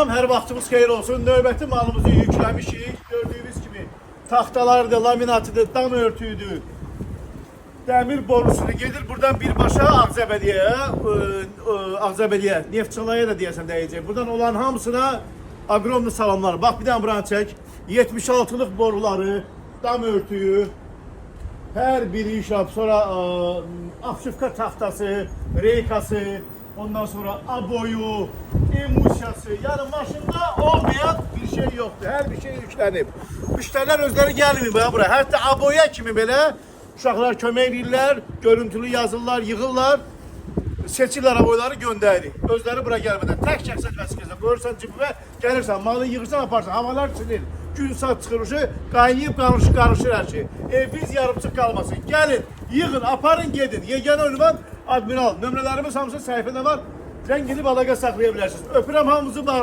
Salam, hər vaxtımız xeyir olsun. Növbəti malımızı yükləmişik. Gördüyünüz kimi taxtalardır, laminatıdır, dam örtüydür. Dəmir borusudur. Gedir buradan birbaşa Ağzabediyə, Neftçalaya da deyəsən dəyəcək. Buradan olan hamısına aqromlu salamlar. Bax bir dənə buranı çək. 76'lıq boruları, dam örtüyü, hər biri işab. Sonra afşifka taxtası, reykası, ondan sonra aboyu, emulsiyası. Yani maşında olmayan bir şey yoktu. Her bir şey yüklənib. Müştərilər özləri gəlmir buraya. Hətta aboya kimi belə uşaqlar kömək edirlər, görüntülü yazırlar, yığırlar. Seçirlər aboyları göndərir. Özləri bura gəlmədən tək şəxsən vəsiqəsə qoyursan cibinə, gəlirsən, malı yığırsan, aparsan, havalar silir. Gün saat çıxırışı, qaynayıb qarışır hər şey. Biz yarımçıq qalmasın. Gəlin, yığın, aparın, gedin. Yeganə ünvan Admiral. Nömrələrimiz hamısı səhifədə var. Sən gidib əlaqə saxlaya bilərsiniz. Öpürəm hamınızı, bağlı.